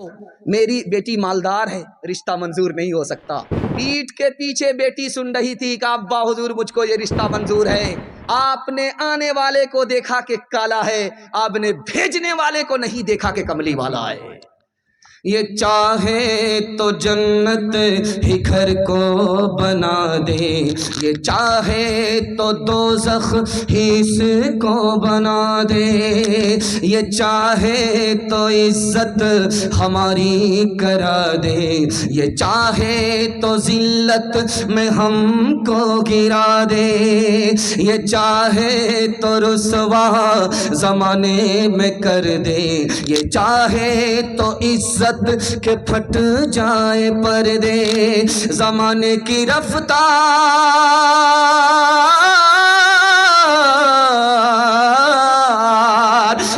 میری بیٹی مالدار ہے، رشتہ منظور نہیں ہو سکتا۔ پیٹھ کے پیچھے بیٹی سن رہی تھی کہ ابا حضور مجھ کو یہ رشتہ منظور ہے۔ آپ نے آنے والے کو دیکھا کہ کالا ہے، آپ نے بھیجنے والے کو نہیں دیکھا کہ کملی والا ہے۔ یہ چاہے تو جنت ہی گھر کو بنا دے، یہ چاہے تو دوزخ ہی اس کو بنا دے، یہ چاہے تو عزت ہماری کرا دے، یہ چاہے تو ذلت میں ہم کو گرا دے، یہ چاہے تو رسوا زمانے میں کر دے، یہ چاہے تو عزت کہ پھٹ جائے پردے۔ زمانے کی رفتار،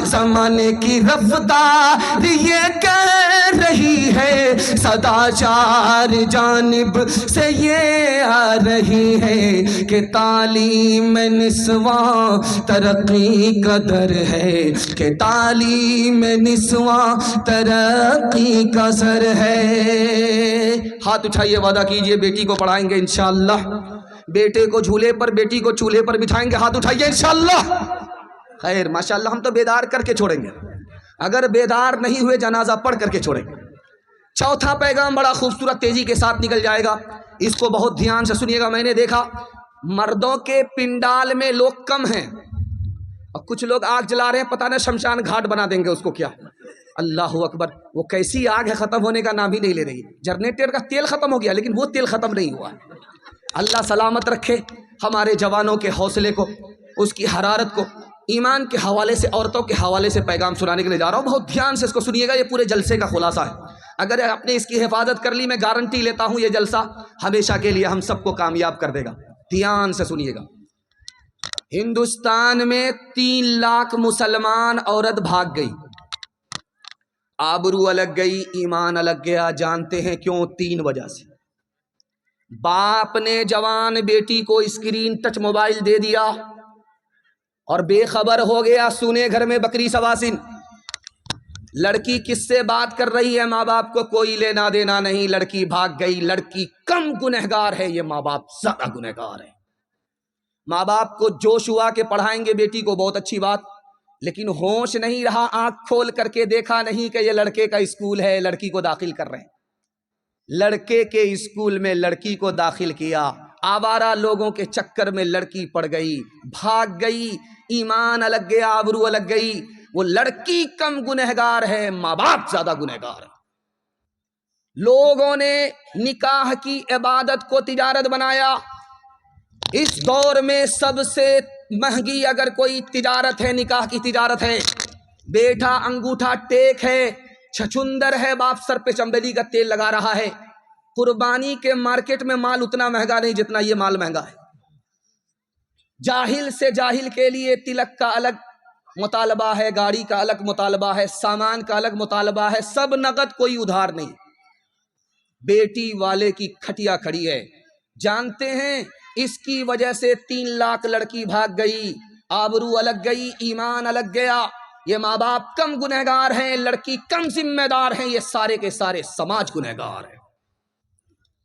زمانے کی رفتار یہ کہہ رہی ہے، صدا چار جانب سے یہ آ رہی ہے کہ تعلیم نسواں ترقی کا در ہے، کہ تعلیم نسواں ترقی کا سر ہے۔ ہاتھ اٹھائیے، وعدہ کیجئے بیٹی کو پڑھائیں گے انشاءاللہ، بیٹے کو جھولے پر بیٹی کو چولہے پر بٹھائیں گے۔ ہاتھ اٹھائیے انشاءاللہ۔ خیر ماشاءاللہ، ہم تو بیدار کر کے چھوڑیں گے، اگر بیدار نہیں ہوئے جنازہ پڑھ کر کے چھوڑیں گے۔ چوتھا پیغام بڑا خوبصورت تیزی کے ساتھ نکل جائے گا، اس کو بہت دھیان سے سنیے گا۔ میں نے دیکھا مردوں کے پنڈال میں لوگ کم ہیں اور کچھ لوگ آگ جلا رہے ہیں، پتہ نہیں شمشان گھاٹ بنا دیں گے اس کو کیا۔ اللہ اکبر، وہ کیسی آگ ہے ختم ہونے کا نام ہی نہیں لے رہی۔ جنریٹر کا تیل ختم ہو گیا لیکن وہ تیل ختم نہیں ہوا۔ اللہ سلامت رکھے ہمارے جوانوں کے حوصلے کو، اس کی حرارت کو۔ ایمان کے حوالے سے، عورتوں کے حوالے سے پیغام سنانے کے لیے جا رہا ہوں، بہت دھیان سے اس کو سنیے گا، یہ پورے جلسے کا خلاصہ ہے۔ اگر آپ نے اس کی حفاظت کر لی، میں گارنٹی لیتا ہوں یہ جلسہ ہمیشہ کے لیے ہم سب کو کامیاب کر دے گا۔ دھیان سے سنیے گا۔ ہندوستان میں 3 لاکھ مسلمان عورت بھاگ گئی، آبرو الگ گئی، ایمان الگ گیا۔ جانتے ہیں کیوں؟ 3 وجہ سے۔ باپ نے جوان بیٹی کو اسکرین ٹچ موبائل دے دیا اور بے خبر ہو گیا، سونے گھر میں بکری سواسن۔ لڑکی کس سے بات کر رہی ہے، ماں باپ کو کوئی لینا دینا نہیں، لڑکی بھاگ گئی۔ لڑکی کم گنہگار ہے، یہ ماں باپ زیادہ گنہگار ہے۔ ماں باپ کو جوش ہوا کہ پڑھائیں گے بیٹی کو، بہت اچھی بات، لیکن ہوش نہیں رہا، آنکھ کھول کر کے دیکھا نہیں کہ یہ لڑکے کا اسکول ہے، لڑکی کو داخل کر رہے ہیں۔ لڑکے کے اسکول میں لڑکی کو داخل کیا، آوارہ لوگوں کے چکر میں لڑکی پڑ گئی، بھاگ گئی، ایمان الگ گیا، آبرو الگ گئی۔ وہ لڑکی کم گنہگار ہے، ماں باپ زیادہ گنہگار ہے۔ لوگوں نے نکاح کی عبادت کو تجارت بنایا۔ اس دور میں سب سے مہنگی اگر کوئی تجارت ہے، نکاح کی تجارت ہے۔ بیٹا انگوٹھا ٹیک ہے، چھچندر ہے، باپ سر پہ چمبیلی کا تیل لگا رہا ہے۔ قربانی کے مارکیٹ میں مال اتنا مہنگا نہیں جتنا یہ مال مہنگا ہے۔ جاہل سے جاہل کے لیے تلک کا الگ مطالبہ ہے، گاڑی کا الگ مطالبہ ہے، سامان کا الگ مطالبہ ہے، سب نقد، کوئی ادھار نہیں۔ بیٹی والے کی کھٹیا کھڑی ہے۔ جانتے ہیں اس کی وجہ سے 3 لاکھ لڑکی بھاگ گئی، آبرو الگ گئی، ایمان الگ گیا۔ یہ ماں باپ کم گنہگار ہیں، لڑکی کم ذمہ دار ہیں، یہ سارے کے سارے سماج گنہگار ہے۔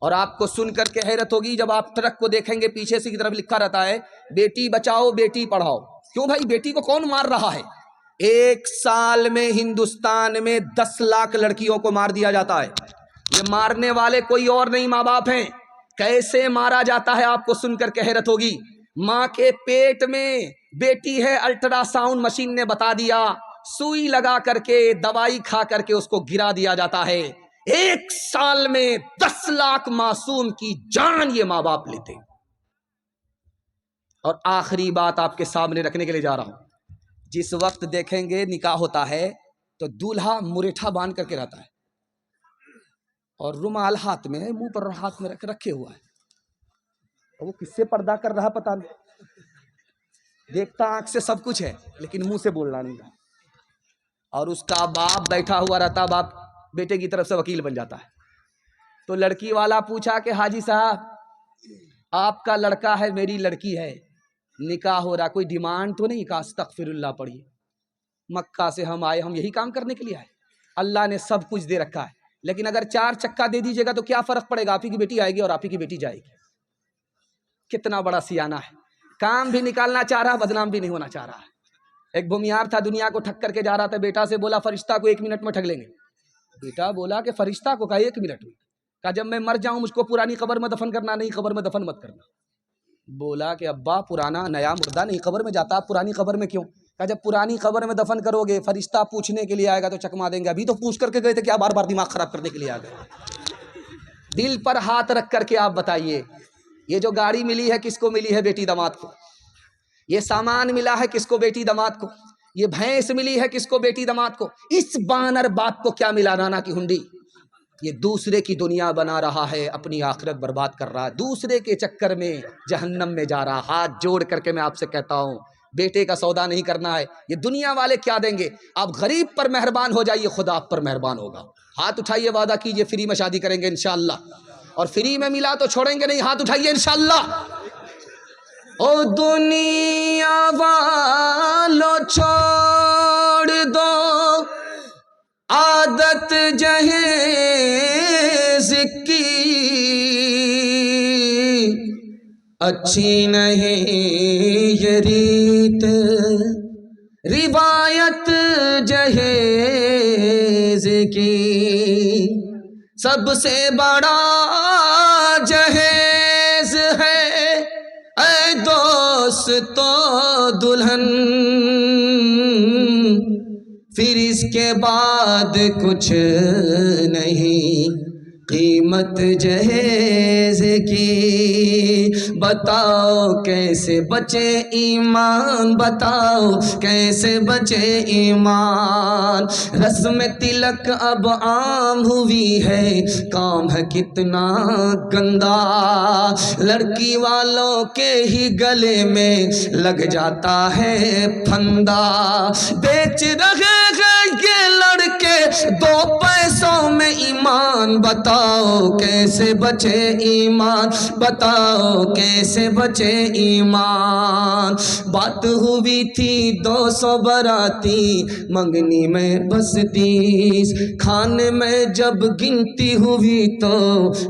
اور آپ کو سن کر کے حیرت ہوگی جب آپ ٹرک کو دیکھیں گے، پیچھے سے کی طرف لکھا رہتا ہے بیٹی بچاؤ بیٹی پڑھاؤ۔ کیوں بھائی، بیٹی کو کون مار رہا ہے؟ 1 سال میں ہندوستان میں 10 لاکھ لڑکیوں کو مار دیا جاتا ہے۔ یہ مارنے والے کوئی اور نہیں، ماں باپ ہیں۔ کیسے مارا جاتا ہے آپ کو سن کر کے حیرت ہوگی۔ ماں کے پیٹ میں بیٹی ہے، الٹرا ساؤنڈ مشین نے بتا دیا، سوئی لگا کر کے، دوائی کھا کر کے اس کو گرا دیا جاتا ہے۔ 1 سال میں 10 لاکھ معصوم کی جان یہ ماں باپ لیتے۔ اور آخری بات آپ کے سامنے رکھنے کے لیے جا رہا ہوں، جس وقت دیکھیں گے نکاح ہوتا ہے تو دولہا مریٹھا باندھ کر کے رہتا ہے اور رومال ہاتھ میں ہے، منہ پر ہاتھ میں رکھے ہوا ہے، اور وہ کس سے پردہ کر رہا پتہ نہیں۔ دیکھتا آنکھ سے سب کچھ ہے لیکن منہ سے بولنا نہیں رہا۔ اور اس کا باپ بیٹھا ہوا رہتا، باپ بیٹے کی طرف سے وکیل بن جاتا ہے۔ تو لڑکی والا پوچھا کہ حاجی صاحب آپ کا لڑکا ہے، میری لڑکی ہے، نکاح ہو رہا، کوئی ڈیمانڈ تو نہیں؟ کہ استغفر اللہ پڑھیے، مکہ سے ہم آئے، ہم یہی کام کرنے کے لیے آئے۔ اللہ نے سب کچھ دے رکھا ہے، لیکن اگر 4 چکا دے دیجیے گا تو کیا فرق پڑے گا؟ آپ ہی کی بیٹی آئے گی اور آپ ہی کی بیٹی جائے گی۔ کتنا بڑا سیانہ ہے، کام بھی نکالنا چاہ رہا، بدنام بھی نہیں ہونا چاہ رہا۔ ایک بھومیار تھا، دنیا کو ٹھگ کر کے جا رہا تھا، بیٹا سے بولا فرشتہ کو 1 منٹ میں ٹھگ لیں گے۔ بیٹا بولا کہ فرشتہ کو کہا 1 منٹ میں؟ کہا جب میں مر جاؤں مجھ کو پرانی قبر میں دفن کرنا، نہیں قبر میں دفن مت کرنا۔ بولا کہ ابا پرانا نیا مردہ نہیں قبر میں جاتا، آپ پرانی قبر میں کیوں؟ کہا جب پرانی قبر میں دفن کرو گے فرشتہ پوچھنے کے لیے آئے گا تو چکما دیں گے، ابھی تو پوچھ کر کے گئے تھے، کیا بار بار دماغ خراب کرنے کے لیے آ گئے؟ دل پر ہاتھ رکھ کر کے آپ بتائیے، یہ جو گاڑی ملی ہے کس کو ملی ہے؟ بیٹی داماد کو۔ یہ سامان ملا ہے کس کو؟ بیٹی داماد کو۔ یہ بھینس ملی ہے کس کو؟ بیٹی داماد کو۔ اس بانر باپ کو کیا ملا؟ نانا کی ہنڈی۔ یہ دوسرے کی دنیا بنا رہا ہے، اپنی آخرت برباد کر رہا ہے، دوسرے کے چکر میں جہنم میں جا رہا۔ ہاتھ جوڑ کر کے میں آپ سے کہتا ہوں، بیٹے کا سودا نہیں کرنا ہے، یہ دنیا والے کیا دیں گے؟ آپ غریب پر مہربان ہو جائیے، خدا آپ پر مہربان ہوگا۔ ہاتھ اٹھائیے، وعدہ کیجئے فری میں شادی کریں گے انشاءاللہ، اور فری میں ملا تو چھوڑیں گے نہیں، ہاتھ اٹھائیے انشاءاللہ۔ او دنیا والو چھوڑ دو عادت جہیز کی، اچھی نہیں یہ ریت روایت جہیز کی، سب سے بڑا جہیز ہے اے دوستو دلہن، پھر اس کے بعد کچھ نہیں قیمت جہیز کی۔ بتاؤ کیسے بچے ایمان، بتاؤ کیسے بچے ایمان، رسم تلک اب عام ہوئی ہے، کام ہے کتنا گندا، لڑکی والوں کے ہی گلے میں لگ جاتا ہے پھندا، بیچ رہے ہیں یہ لڑکے 2 پیسوں میں ایمان، بتاؤ کیسے بچے ایمان، بتاؤ کیسے بچے ایمان۔ بات ہوئی تھی 200 باراتی، منگنی میں بس 30، کھانے میں جب گنتی ہوئی تو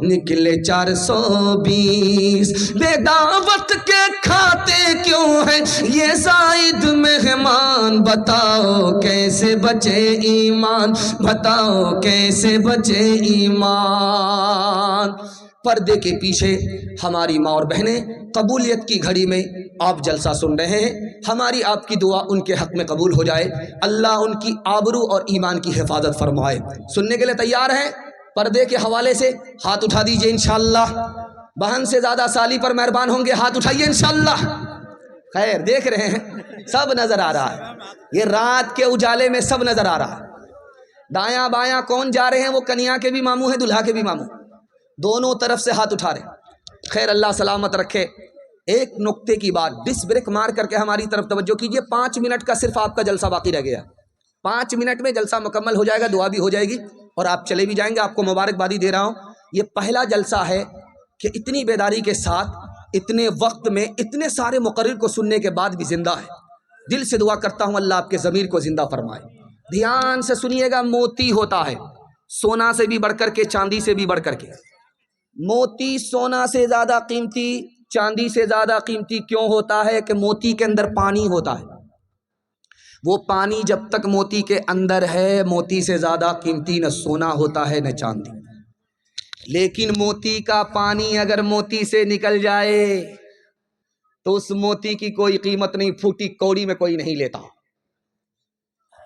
نکلے 420، بے دعوت کے کھاتے کیوں ہیں یہ زائد مہمان، بتاؤ کیسے بچے ایمان، بتاؤ کیسے بچے ایمان۔ پردے کے پیچھے ہماری ماں اور بہنیں قبولیت کی گھڑی میں آپ جلسہ سن رہے ہیں، ہماری آپ کی دعا ان کے حق میں قبول ہو جائے، اللہ ان کی آبرو اور ایمان کی حفاظت فرمائے۔ سننے کے لیے تیار ہیں؟ پردے کے حوالے سے ہاتھ اٹھا دیجئے انشاءاللہ۔ بہن سے زیادہ سالی پر مہربان ہوں گے، ہاتھ اٹھائیے انشاءاللہ۔ خیر دیکھ رہے ہیں سب نظر آ رہا ہے، یہ رات کے اجالے میں سب نظر آ رہا ہے۔ دایاں بایاں کون جا رہے ہیں؟ وہ کنیا کے بھی ماموں ہیں، دلہا کے بھی ماموں، دونوں طرف سے ہاتھ اٹھا رہے ہیں۔ خیر اللہ سلامت رکھے۔ ایک نقطے کی بات ڈس بریک مار کر کے ہماری طرف توجہ کیجئے، 5 منٹ کا صرف آپ کا جلسہ باقی رہ گیا، 5 منٹ میں جلسہ مکمل ہو جائے گا، دعا بھی ہو جائے گی اور آپ چلے بھی جائیں گے۔ آپ کو مبارکبادی دے رہا ہوں، یہ پہلا جلسہ ہے کہ اتنی بیداری کے ساتھ اتنے وقت میں اتنے سارے مقرر کو سننے کے بعد بھی زندہ ہے۔ دل سے دعا کرتا ہوں اللہ آپ کے ضمیر کو زندہ فرمائے۔ دھیان سے سنیے گا، موتی ہوتا ہے سونا سے بھی بڑھ کر کے، چاندی سے بھی بڑھ کر کے۔ موتی سونا سے زیادہ قیمتی، چاندی سے زیادہ قیمتی کیوں ہوتا ہے؟ کہ موتی کے اندر پانی ہوتا ہے، وہ پانی جب تک موتی کے اندر ہے موتی سے زیادہ قیمتی نہ سونا ہوتا ہے نہ چاندی۔ لیکن موتی کا پانی اگر موتی سے نکل جائے تو اس موتی کی کوئی قیمت نہیں، پھوٹی کوڑی میں کوئی نہیں لیتا۔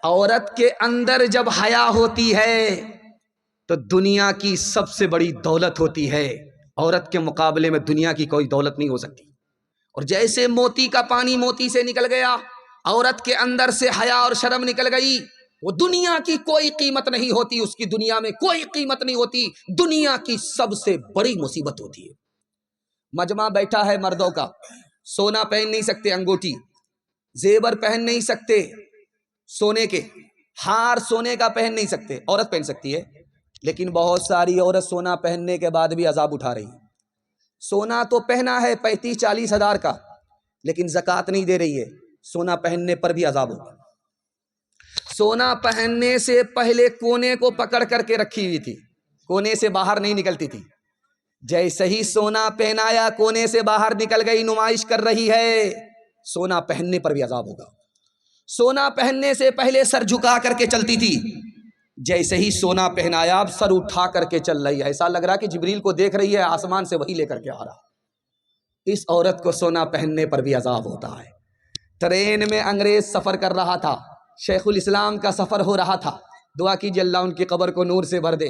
عورت کے اندر جب حیا ہوتی ہے تو دنیا کی سب سے بڑی دولت ہوتی ہے، عورت کے مقابلے میں دنیا کی کوئی دولت نہیں ہو سکتی۔ اور جیسے موتی کا پانی موتی سے نکل گیا، عورت کے اندر سے حیا اور شرم نکل گئی، وہ دنیا کی کوئی قیمت نہیں ہوتی، اس کی دنیا میں کوئی قیمت نہیں ہوتی، دنیا کی سب سے بڑی مصیبت ہوتی ہے۔ مجمع بیٹھا ہے مردوں کا، سونا پہن نہیں سکتے، انگوٹھی زیور پہن نہیں سکتے، سونے کے ہار سونے کا پہن نہیں سکتے، عورت پہن سکتی ہے، لیکن بہت ساری عورت سونا پہننے کے بعد بھی عذاب اٹھا رہی ہے۔ سونا تو پہنا ہے 35-40 ہزار کا، لیکن زکوٰۃ نہیں دے رہی ہے، سونا پہننے پر بھی عذاب ہوگا۔ سونا پہننے سے پہلے کونے کو پکڑ کر کے رکھی ہوئی تھی، کونے سے باہر نہیں نکلتی تھی. جیسے ہی سونا پہنایا کونے سے باہر نکل گئی، نمائش کر رہی ہے. سونا پہننے پر بھی عذاب ہوگا. سونا پہننے سے پہلے سر جھکا کر کے چلتی تھی، جیسے ہی سونا پہنایا اب سر اٹھا کر کے چل رہی ہے، ایسا لگ رہا کہ جبریل کو دیکھ رہی ہے، آسمان سے وہی لے کر کے آ رہا. اس عورت کو سونا پہننے پر بھی عذاب ہوتا ہے. ٹرین میں انگریز سفر کر رہا تھا، شیخ الاسلام کا سفر ہو رہا تھا، دعا کیجیے اللہ ان کی قبر کو نور سے بھر دے.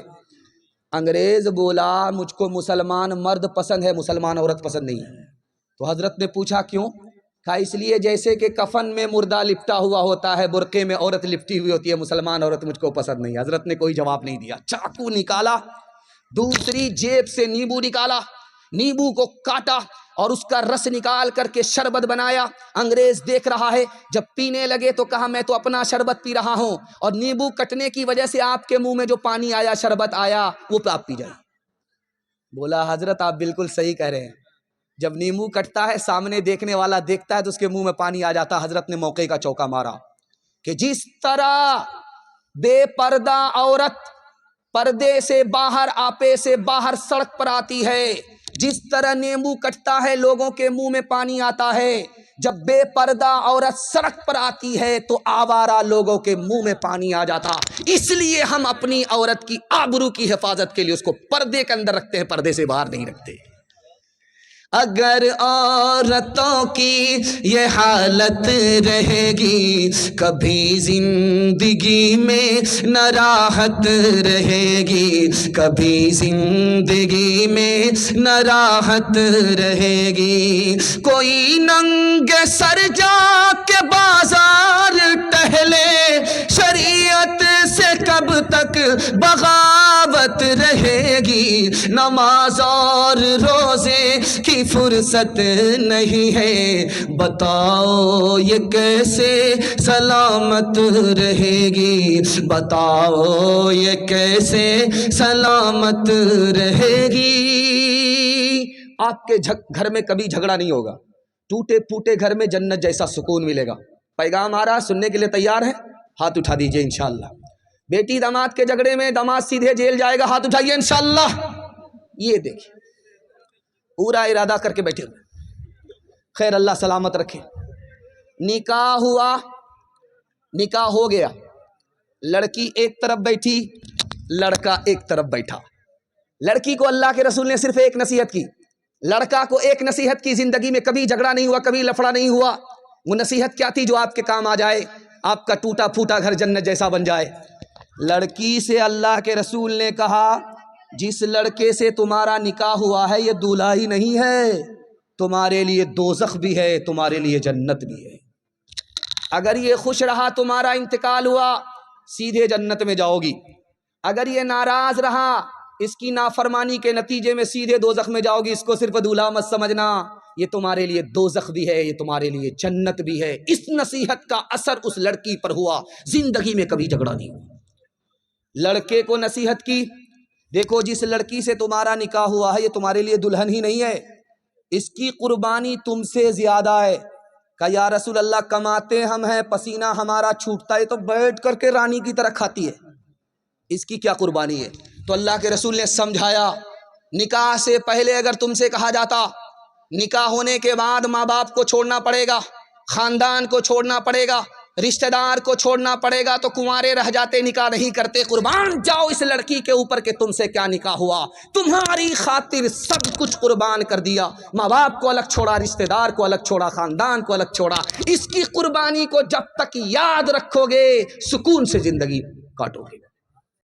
انگریز بولا مجھ کو مسلمان مرد پسند ہے، مسلمان عورت پسند نہیں ہے. تو حضرت نے پوچھا کیوں؟ کہا اس لیے جیسے کہ کفن میں مردہ لپٹا ہوا ہوتا ہے، برقعے میں عورت لپٹی ہوئی ہوتی ہے، مسلمان عورت مجھ کو پسند نہیں. حضرت نے کوئی جواب نہیں دیا. چاقو نکالا، دوسری جیب سے نیبو نکالا، نیبو کو کاٹا اور اس کا رس نکال کر کے شربت بنایا. انگریز دیکھ رہا ہے، جب پینے لگے تو کہا میں تو اپنا شربت پی رہا ہوں اور نیبو کٹنے کی وجہ سے آپ کے منہ میں جو پانی آیا، شربت آیا، وہ آپ پی جائیں. بولا حضرت آپ بالکل صحیح کہہ رہے ہیں، جب نیمبو کٹتا ہے سامنے دیکھنے والا دیکھتا ہے تو اس کے منہ میں پانی آ جاتا. حضرت نے موقع کا چوکا مارا کہ جس طرح بے پردہ عورت پردے سے باہر، آپے سے باہر سڑک پر آتی ہے، جس طرح نیمبو کٹتا ہے لوگوں کے منہ میں پانی آتا ہے، جب بے پردہ عورت سڑک پر آتی ہے تو آوارہ لوگوں کے منہ میں پانی آ جاتا. اس لیے ہم اپنی عورت کی آبرو کی حفاظت کے لیے اس کو پردے کے اندر رکھتے ہیں، پردے سے باہر نہیں رکھتے. اگر عورتوں کی یہ حالت رہے گی کبھی زندگی میں نہ راحت رہے گی، کبھی زندگی میں نہ راحت رہے گی. کوئی ننگے سر جا کے بازار ٹہلے، شریعت سے کب تک بغاوت رہے گی. نماز اور روزے کی فرصت نہیں ہے، بتاؤ یہ کیسے سلامت رہے گی، بتاؤ یہ کیسے سلامت رہے گی. آپ کے گھر میں کبھی جھگڑا نہیں ہوگا، ٹوٹے پھوٹے گھر میں جنت جیسا سکون ملے گا. پیغام آ رہا، سننے کے لیے تیار ہے؟ ہاتھ اٹھا دیجئے انشاءاللہ. بیٹی داماد کے جھگڑے میں داماد سیدھے جیل جائے گا، ہاتھ اٹھائیے انشاءاللہ. یہ دیکھیں پورا ارادہ کر کے بیٹھے ہوئے. خیر اللہ سلامت رکھے. نکاح ہوا، نکاح ہو گیا، لڑکی ایک طرف بیٹھی، لڑکا ایک طرف بیٹھا. لڑکی کو اللہ کے رسول نے صرف ایک نصیحت کی، لڑکا کو ایک نصیحت کی، زندگی میں کبھی جھگڑا نہیں ہوا، کبھی لفڑا نہیں ہوا. وہ نصیحت کیا تھی؟ جو آپ کے کام آ جائے، آپ کا ٹوٹا پھوٹا گھر جنت جیسا بن جائے. لڑکی سے اللہ کے رسول نے کہا جس لڑکے سے تمہارا نکاح ہوا ہے یہ دولہا ہی نہیں ہے، تمہارے لیے دوزخ بھی ہے، تمہارے لیے جنت بھی ہے. اگر یہ خوش رہا، تمہارا انتقال ہوا، سیدھے جنت میں جاؤ گی. اگر یہ ناراض رہا، اس کی نافرمانی کے نتیجے میں سیدھے دوزخ میں جاؤ گی. اس کو صرف دولہا مت سمجھنا، یہ تمہارے لیے دوزخ بھی ہے، یہ تمہارے لیے جنت بھی ہے. اس نصیحت کا اثر اس لڑکی پر ہوا، زندگی میں کبھی جھگڑا نہیں ہوا. لڑکے کو نصیحت کی، دیکھو جس لڑکی سے تمہارا نکاح ہوا ہے یہ تمہارے لیے دلہن ہی نہیں ہے، اس کی قربانی تم سے زیادہ ہے. کہا یا رسول اللہ کماتے ہم ہیں، پسینہ ہمارا چھوٹتا ہے تو بیٹھ کر کے رانی کی طرح کھاتی ہے، اس کی کیا قربانی ہے؟ تو اللہ کے رسول نے سمجھایا، نکاح سے پہلے اگر تم سے کہا جاتا نکاح ہونے کے بعد ماں باپ کو چھوڑنا پڑے گا، خاندان کو چھوڑنا پڑے گا، رشتہ دار کو چھوڑنا پڑے گا، تو کنوارے رہ جاتے، نکاح نہیں کرتے. قربان جاؤ اس لڑکی کے اوپر کہ تم سے کیا نکاح ہوا، تمہاری خاطر سب کچھ قربان کر دیا. ماں باپ کو الگ چھوڑا، رشتہ دار کو الگ چھوڑا، خاندان کو الگ چھوڑا. اس کی قربانی کو جب تک یاد رکھو گے سکون سے زندگی کاٹو گے.